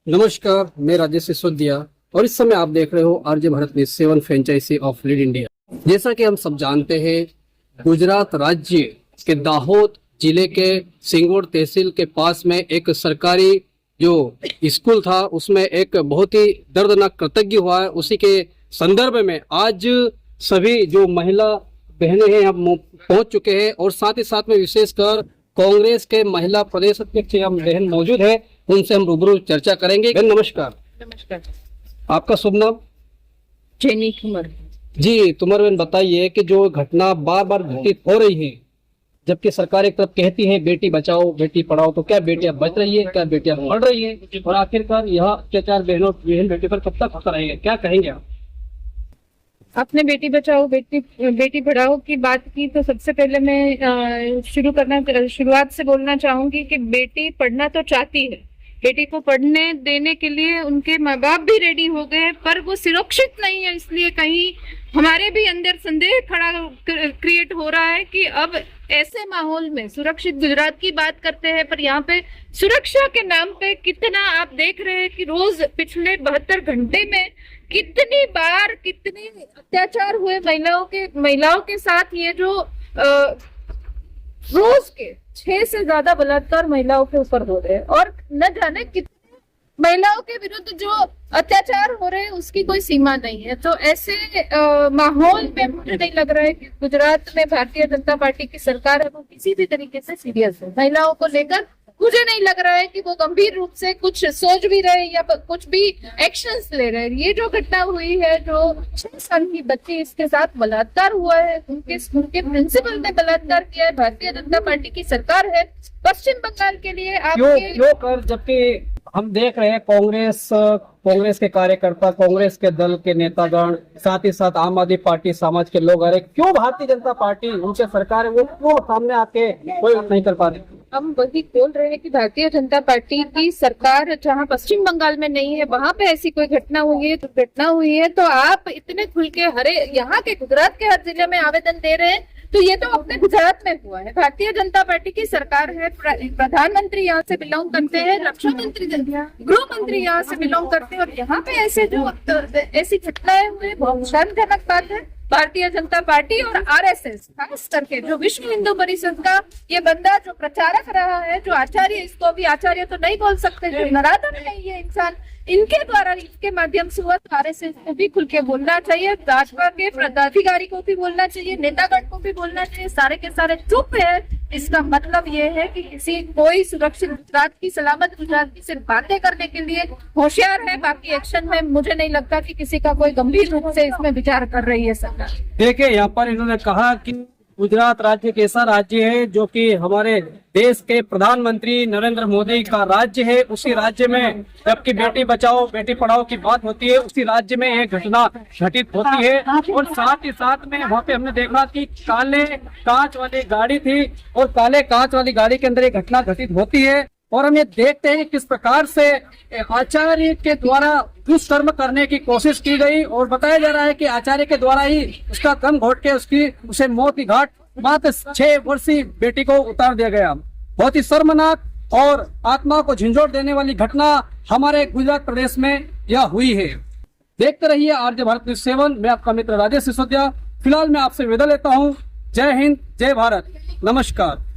नमस्कार, मैं राजेश सिसोदिया और इस समय आप देख रहे हो RJ Bharat news 7 franchisee of Lead India. जैसा कि हम सब जानते हैं, गुजरात राज्य के दाहोद जिले के सिंगोड़ तहसील के पास में एक सरकारी जो स्कूल था उसमें एक बहुत ही दर्दनाक कृतज्ञ हुआ है। उसी के संदर्भ में आज सभी जो महिला बहनें हैं हम पहुंच चुके हैं और साथ ही साथ में विशेषकर कांग्रेस के महिला प्रदेश अध्यक्ष हम बहन मौजूद है, उनसे हम रूबरू चर्चा करेंगे। बहन नमस्कार। नमस्कार। आपका शुभ नाम? जेनी कुमार जी तुमर बहन, बताइए कि जो घटना बार बार घटित हो रही है, जबकि सरकार एक तरफ कहती है बेटी बचाओ बेटी पढ़ाओ, तो क्या बेटियां बच रही है, क्या बेटियां पढ़ रही है और आखिरकार यह अत्याचार बहन बेटी पर कब तक होता रहेगा, क्या कहेंगे आप? आपने बेटी बचाओ बेटी पढ़ाओ की बात की, तो सबसे पहले मैं शुरुआत से बोलना चाहूंगी कि बेटी पढ़ना तो चाहती है, बेटी को पढ़ने देने के लिए उनके माँ बाप भी रेडी हो गए, पर वो सुरक्षित नहीं है। इसलिए कहीं हमारे भी अंदर संदेह खड़ा क्रिएट हो रहा है कि अब ऐसे माहौल में सुरक्षित गुजरात की बात करते हैं, पर यहाँ पे सुरक्षा के नाम पे कितना आप देख रहे हैं कि रोज पिछले 72 घंटे में कितनी बार कितने अत्याचार हुए महिलाओं के साथ। ये जो रोज के 6 से ज्यादा बलात्कार महिलाओं के ऊपर हो रहे हैं और न जाने कितने महिलाओं के विरुद्ध जो अत्याचार हो रहे हैं उसकी कोई सीमा नहीं है। तो ऐसे माहौल में मुझे नहीं लग रहा है कि गुजरात में भारतीय जनता पार्टी की सरकार है वो किसी भी तरीके से सीरियस है महिलाओं को लेकर। मुझे नहीं लग रहा है कि वो गंभीर रूप से कुछ सोच भी रहे या कुछ भी एक्शंस ले रहे हैं। ये जो घटना हुई है, जो 6 साल की बच्ची इसके साथ बलात्कार हुआ है, उनके स्कूल के प्रिंसिपल ने बलात्कार किया है, भारतीय जनता पार्टी की सरकार है। पश्चिम बंगाल के लिए आपके जबकि हम देख रहे हैं कांग्रेस के कार्यकर्ता, कांग्रेस के दल के नेतागण, साथ ही साथ आम आदमी पार्टी समाज के लोग, अरे क्यों भारतीय जनता पार्टी उनके सरकार है वो क्यों सामने आके कोई नहीं कर पा रहे? हम वही बोल रहे हैं कि भारतीय जनता पार्टी की सरकार जहां पश्चिम बंगाल में नहीं है वहां पे ऐसी कोई घटना हुई है, दुर्घटना हुई है, तो आप इतने खुल के यहाँ के गुजरात के हर जिले में आवेदन दे रहे हैं। तो ये तो अपने गुजरात में हुआ है, भारतीय जनता पार्टी की सरकार है, प्रधानमंत्री यहाँ से बिलोंग करते हैं, रक्षा मंत्री गृह मंत्री यहाँ से बिलोंग करते हैं और यहाँ पे ऐसी घटनाएं हुई, बहुत शर्मजनक बात है। भारतीय जनता पार्टी और आरएसएस खास करके जो विश्व हिंदू परिषद का ये बंदा जो प्रचारक रहा है, जो आचार्य, इसको भी आचार्य तो नहीं बोल सकते, जो नराधम है ये इंसान, इनके द्वारा इसके माध्यम से हुआ। आरएसएस को भी खुल के बोलना चाहिए, भाजपा के पदाधिकारी को भी बोलना चाहिए, नेतागण को भी बोलना चाहिए। सारे के सारे चुप है। इसका मतलब ये है कि कोई सुरक्षित गुजरात की, सलामत गुजरात की सिर्फ बातें करने के लिए होशियार है, बाकी एक्शन में मुझे नहीं लगता कि किसी का कोई गंभीर रूप से इसमें विचार कर रही है सरकार। देखिए, यहाँ पर इन्होंने कहा कि गुजरात राज्य एक ऐसा राज्य है जो कि हमारे देश के प्रधानमंत्री नरेंद्र मोदी का राज्य है। उसी राज्य में जबकि बेटी बचाओ बेटी पढ़ाओ की बात होती है, उसी राज्य में एक घटना घटित होती है। और साथ ही साथ में वहाँ पे हमने देखा कि काले कांच वाली गाड़ी थी और काले कांच वाली गाड़ी के अंदर एक घटना घटित होती है और हम ये देखते हैं कि किस प्रकार से आचार्य के द्वारा दुष्कर्म करने की कोशिश की गई और बताया जा रहा है कि आचार्य के द्वारा ही उसका दम घोट के उसे मौत की घाट मात्र 6 वर्षीय बेटी को उतार दिया गया। बहुत ही शर्मनाक और आत्मा को झंझोड़ देने वाली घटना हमारे गुजरात प्रदेश में यह हुई है। देखते रहिए आरजे भारत न्यूज 7। मैं आपका मित्र राजेश सिसोदिया फिलहाल मैं आपसे विदा लेता हूँ। जय हिंद, जय भारत, नमस्कार।